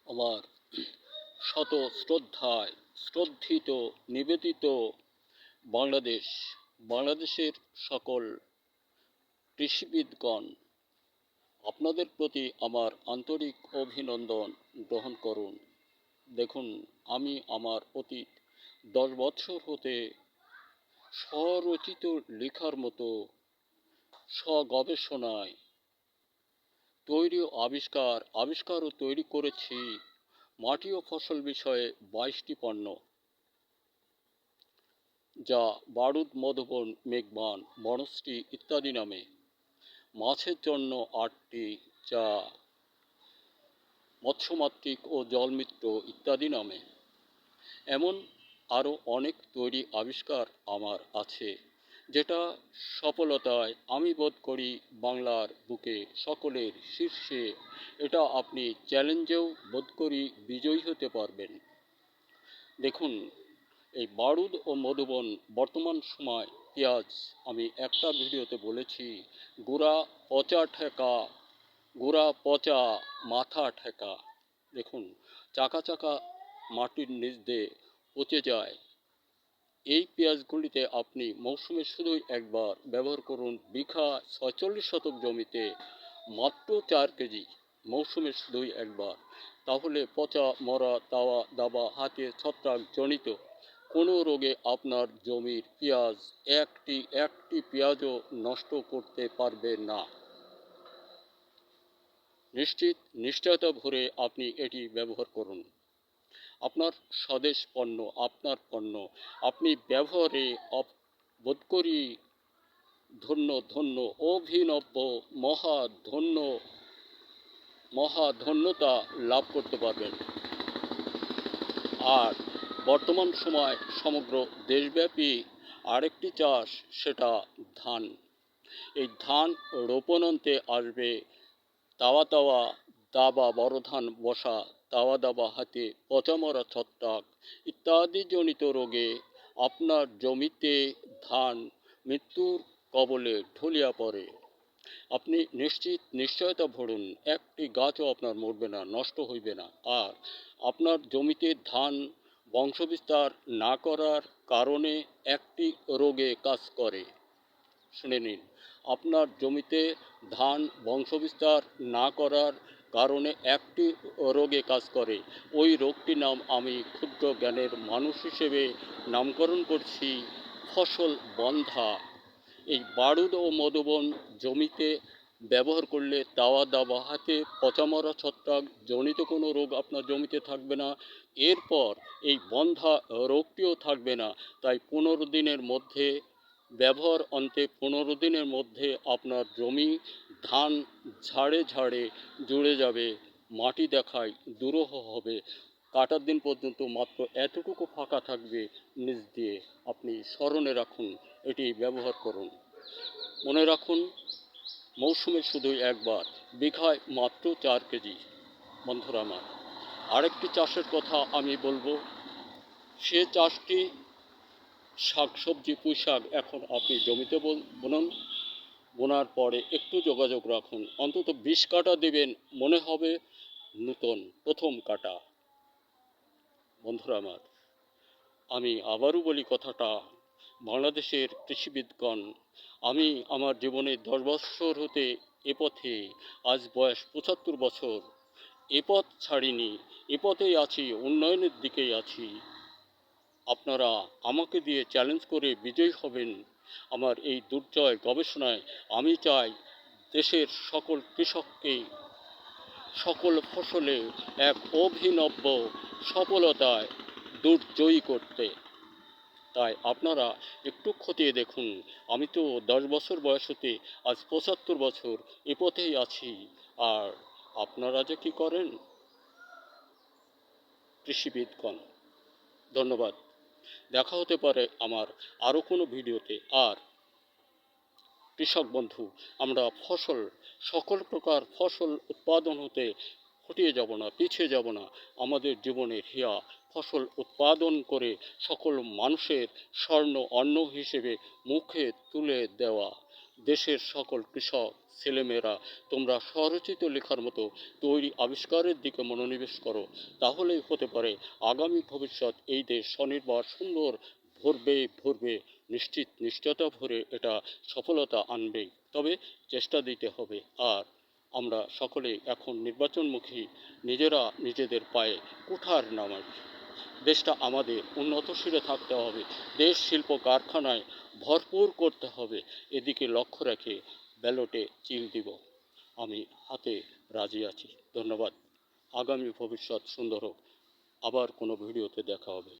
আমার শত শ্রদ্ধায় শ্রদ্ধিত নিবেদিত বাংলাদেশ, বাংলাদেশের সকল কৃষিবিদগণ, আপনাদের প্রতি আমার আন্তরিক অভিনন্দন গ্রহণ করুন। দেখুন, আমি আমার অতীত 10 বছর হতে স্বরচিত লেখার মতো স্বগবেষণায় তৈরি আবিষ্কার ও তৈরি করেছি মাটি ও ফসল বিষয়ে 22টি পণ্য, যা বারুদ, মধুবন, মেঘবান, বনশ্রী ইত্যাদি নামে, মাছের জন্য 8টি, যা মৎস্যমাতৃক ও জলমিত্র ইত্যাদি নামে। এমন আরও অনেক তৈরি আবিষ্কার আমার আছে, যেটা সফলতায় আমি বোধ করি বাংলার বুকে সকলের শীর্ষে। এটা আপনি চ্যালেঞ্জেও বোধ করি বিজয়ী হতে পারবেন। দেখুন, এই বারুদ ও মধুবন বর্তমান সময় পেঁয়াজ, আমি একটা ভিডিওতে বলেছি, গোড়া পচা ঠেকা, গোড়া পচা মাথা ঠেকা। দেখুন, চাকা চাকা মাটির নিচ দিয়ে পচে যায়। এই পেঁয়াজগুলিতে আপনি মৌসুমে শুধুই একবার ব্যবহার করুন। বিঘা 46 শতক জমিতে মাত্র 4 কেজি, মৌসুমে শুধুই একবার। তাহলে পচা, মরা, তাওয়া দাবা, হাতে ছত্রাক জনিত কোনো রোগে আপনার জমির পেঁয়াজ একটি পেঁয়াজও নষ্ট করতে পারবে না। নিশ্চয়তা ভরে আপনি এটি ব্যবহার করুন। আপনার স্বদেশ পণ্য, আপনার পণ্য, আপনি ব্যবহারে বোধ করি ধন্য, অভিনব, মহাধন্যতা লাভ করতে পারবেন। আর বর্তমান সময় সমগ্র দেশব্যাপী আরেকটি চাষ, সেটা ধান। এই ধান রোপণান্তে আসবে তাওয়া দাবা, বড় ধান বসা, তাওয়া দাবা, হাতে পচামরা, ছত্রাক ইত্যাদি জনিত রোগে আপনার জমিতে ধান মৃত্যুর কবলে ঢলিয়া পড়ে। আপনি নিশ্চয়তা ভরুন, একটি গাছও আপনার মরবে না, নষ্ট হইবে না। আর আপনার জমিতে ধান বংশবিস্তার না করার কারণে একটি রোগে কাজ করে। শুনে নিন, আপনার জমিতে ধান বংশবিস্তার না করার কারণে একটি রোগে কাজ করে। ওই রোগটির নাম আমি ক্ষুদ্র জ্ঞানের মানুষ হিসেবে নামকরণ করছি ফসল বন্ধা। এই বারুদ ও মধুবন জমিতে ব্যবহার করলে তাওয়া দাবা, হাতে পচামরা, ছত্রাক জনিত কোনো রোগ আপনার জমিতে থাকবে না। এরপর এই বন্ধা রোগটিও থাকবে না। তাই 15 দিনের মধ্যে ব্যবহার অন্তে 15 দিনের মধ্যে আপনার জমি ধান ঝাড়ে জুড়ে যাবে, মাটি দেখায় দুরূহ হবে। কাটার দিন পর্যন্ত মাত্র এতটুকু ফাঁকা থাকবে নিচ দিয়ে। আপনি স্মরণে রাখুন, এটি ব্যবহার করুন। মনে রাখুন, মৌসুমে শুধুই একবার, বিঘায় মাত্র 4 কেজি। বন্ধুরা আমার, আরেকটি চাষের কথা আমি বলবো। সে চাষটি শাকসবজি, পুঁইশাক। এখন আপনি জমিতে বুনুন, বোনার পরে একটু যোগাযোগ রাখুন, অন্তত 20 কাঠা দেবেন, মনে হবে নূতন প্রথম কাটা। বন্ধুরা আমার, আমি আবারও বলি কথাটা, বাংলাদেশের কৃষিবিদগণ, আমি আমার জীবনে 10 বছর হতে এ পথে, আজ বয়স 75 বছর, এ পথ ছাড়িনি, এ পথেই আছি, উন্নয়নের দিকেই আছি। আপনারা আমাকে দিয়ে চ্যালেঞ্জ করে বিজয়ী হবেন আমার এই দুর্জয় গবেষণায়। আমি চাই দেশের সকল কৃষককে সকল ফসলে এক অভিনব সফলতায় দুর্জয়ী করতে। তাই আপনারা একটু খতিয়ে দেখুন। আমি তো 10 বছর বয়স হতে আজ 75 বছর এ পথেই আছি। আর আপনারা যে কি করেন, কৃষিবিদগণ। ধন্যবাদ। দেখা হতে পারে আমার আরও কোনো ভিডিওতে। আর কৃষক বন্ধু, আমরা সকল প্রকার ফসল উৎপাদন হতে হটিয়ে যাব না, পিছিয়ে যাব না। আমাদের জীবনের হিয়া ফসল উৎপাদন করে সকল মানুষের স্বর্ণ অন্ন হিসেবে মুখে তুলে দেওয়া। দেশের সকল কৃষক ছেলেমেয়েরা তোমরা স্বরচিত লেখার মতো তৈরি আবিষ্কারের দিকে মনোনিবেশ করো, তাহলেই হতে পারে আগামী ভবিষ্যৎ এই দেশ স্বনির্ভর সুন্দর ভরবে ভরবে, নিশ্চয়তা ভরে এটা সফলতা আনবেই। তবে চেষ্টা দিতে হবে। আর আমরা সকলে এখন নির্বাচনমুখী, নিজেরা নিজেদের পায়ে কুঠার নামাই। দেশটা আমাদের উন্নতশীলে থাকতে হবে, দেশ শিল্প কারখানায় ভরপুর করতে হবে, এদিকে লক্ষ্য রেখে ব্যালটে চিল দিব। আমি হাতে রাজি আছি। ধন্যবাদ। আগামী ভবিষ্যৎ সুন্দর হোক। আবার কোনো ভিডিওতে দেখা হবে।